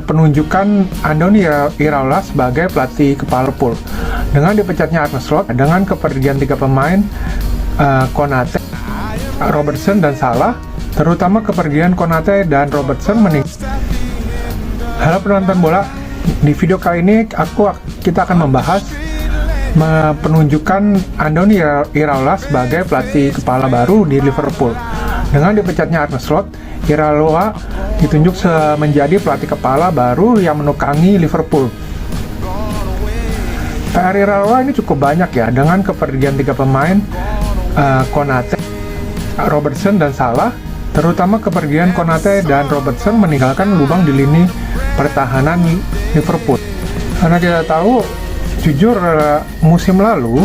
penunjukan Andoni Iraola sebagai pelatih kepala Liverpool. Dengan dipecatnya Arne Slot, dengan kepergian 3 pemain Konate, Robertson dan Salah, terutama kepergian Konate dan Robertson Halo penonton bola, di video kali ini kita akan membahas penunjukan Andoni Iraola sebagai pelatih kepala baru di Liverpool. Dengan dipecatnya Arne Slot, Iraola ditunjuk menjadi pelatih kepala baru yang menukangi Liverpool. PR Iraola ini cukup banyak ya, dengan kepergian 3 pemain Konate, Robertson dan Salah, terutama kepergian Konate dan Robertson meninggalkan lubang di lini pertahanan Liverpool. Karena kita tahu, jujur musim lalu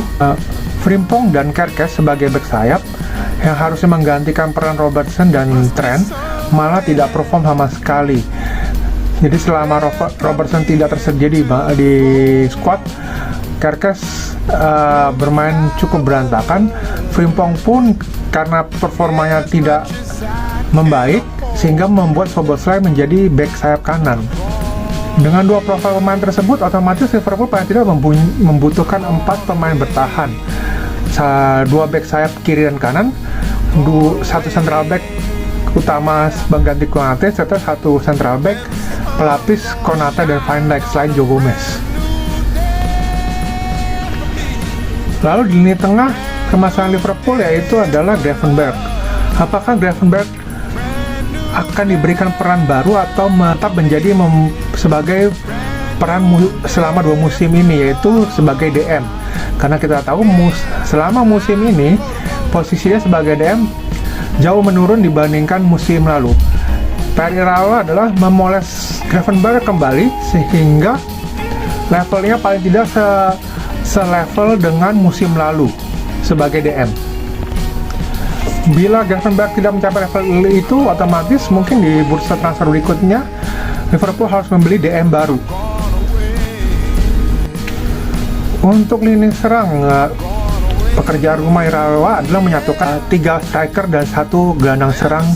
Frimpong dan Kerkez sebagai bek sayap yang harusnya menggantikan peran Robertson dan Trent malah tidak perform sama sekali. Jadi selama Robertson tidak tersedia di squad, Kerkez bermain cukup berantakan. Frimpong pun karena performanya tidak membaik sehingga membuat Szoboszlai menjadi bek sayap kanan. Dengan dua profil pemain tersebut, otomatis Liverpool paling tidak membutuhkan 4 pemain bertahan, 2 bek sayap kiri dan kanan, 1 central back utama mengganti Konate, serta 1 central back pelapis Konate dan Van Dijk selain Joe Gomez. Lalu di lini tengah, kemasan Liverpool yaitu adalah Gravenberch. Apakah Gravenberch akan diberikan peran baru atau tetap menjadi sebagai peran selama 2 musim ini, yaitu sebagai DM? Karena kita tahu selama musim ini posisinya sebagai DM jauh menurun dibandingkan musim lalu. PR Iraola adalah memoles Gravenberch kembali sehingga levelnya paling tidak selevel dengan musim lalu sebagai DM. Bila Gravenberch tidak mencapai level itu, otomatis mungkin di bursa transfer berikutnya Liverpool harus membeli DM baru. Untuk lini serang, pekerjaan rumah Iraola adalah menyatukan 3 striker dan 1 gelandang serang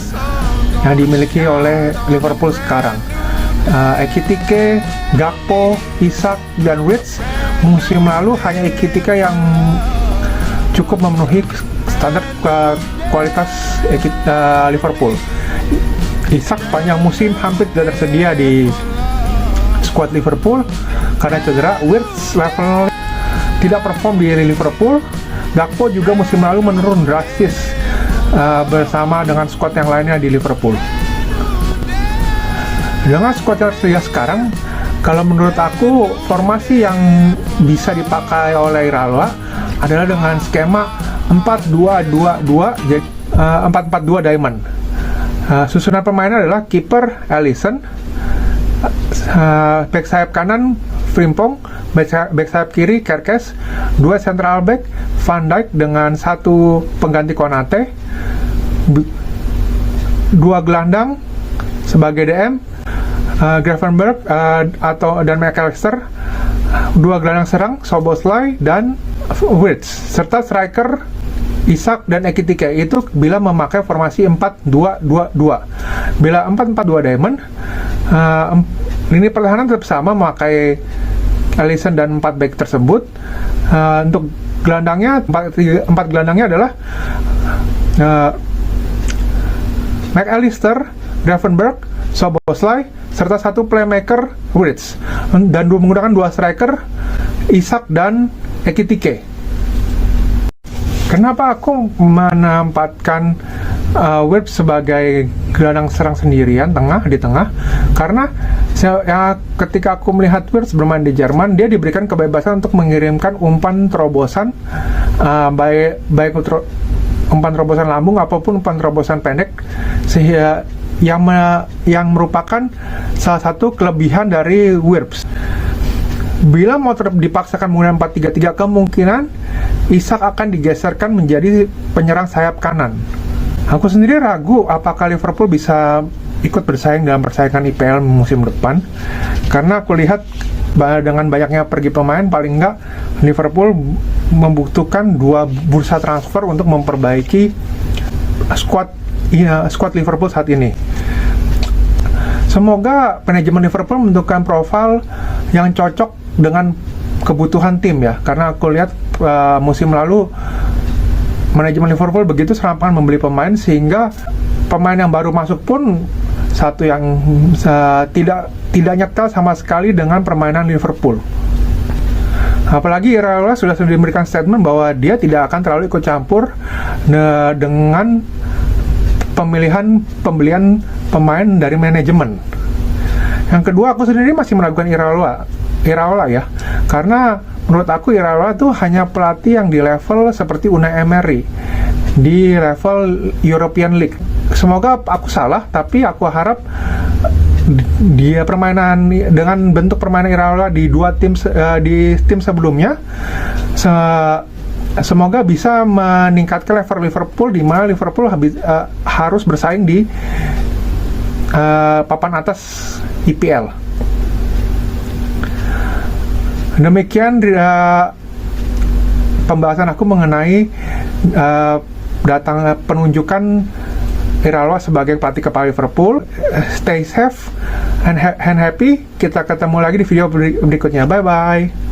yang dimiliki oleh Liverpool sekarang. Ekitike, Gakpo, Isak, dan Wirtz. Musim lalu hanya Ekitike yang cukup memenuhi standar kualitas Liverpool. Isak panjang musim hampir tidak tersedia di skuad Liverpool karena cedera. Wirtz level tidak perform di Liverpool. Gakpo juga musim lalu menurun drastis bersama dengan skuad yang lainnya di Liverpool. Dengan skuad yang tersedia sekarang, kalau menurut aku formasi yang bisa dipakai oleh Iraola adalah dengan skema 4-2-2-2, jadi 4-4-2 diamond. Susunan pemainnya adalah kiper Alisson, back sayap kanan Frimpong, back sayap kiri Kerkez, 2 central back Van Dijk dengan 1 pengganti Konate, 2 gelandang sebagai DM, Gravenberch dan McAllister, 2 gelandang serang Szoboszlai dan Wirtz, serta striker Isak dan Ekitike. Itu bila memakai formasi 4-2-2-2. Bila 4-4-2 diamond, lini pertahanan tetap sama memakai Alisson dan 4 back tersebut. Untuk gelandangnya, 4 gelandangnya adalah McAllister, Gravenberch, Szoboszlai, serta 1 playmaker Wirtz, dan menggunakan 2 striker Isak dan Ekitike. Kenapa aku menempatkan Wirtz sebagai gelandang serang sendirian di tengah? Karena ketika aku melihat Wirtz bermain di Jerman, dia diberikan kebebasan untuk mengirimkan umpan terobosan, baik umpan terobosan lambung ataupun umpan terobosan pendek, sehingga yang merupakan salah satu kelebihan dari Wirtz. Bila mau dipaksakan menggunakan 4-3-3, kemungkinan Isak akan digeserkan menjadi penyerang sayap kanan. Aku sendiri ragu apakah Liverpool bisa ikut bersaing dalam persaingan IPL musim depan, karena aku lihat dengan banyaknya pergi pemain, paling enggak Liverpool membutuhkan 2 bursa transfer untuk memperbaiki squad Liverpool saat ini. Semoga manajemen Liverpool menentukan profil yang cocok dengan kebutuhan tim ya, karena aku lihat musim lalu manajemen Liverpool begitu serampangan membeli pemain sehingga pemain yang baru masuk pun satu yang tidak nyetel sama sekali dengan permainan Liverpool. Apalagi Iraola sudah memberikan statement bahwa dia tidak akan terlalu ikut campur dengan pembelian pemain dari manajemen. Yang kedua, aku sendiri masih meragukan Iraola ya, karena menurut aku Iraola tuh hanya pelatih yang di level seperti Unai Emery, di level European League. Semoga aku salah, tapi aku harap dia dengan bentuk permainan Iraola di di tim sebelumnya, semoga bisa meningkatkan level Liverpool, di mana Liverpool harus bersaing di papan atas IPL. Demikian pembahasan aku mengenai penunjukan Iraola sebagai pelatih kepala Liverpool. Stay safe and happy. Kita ketemu lagi di video berikutnya. Bye bye.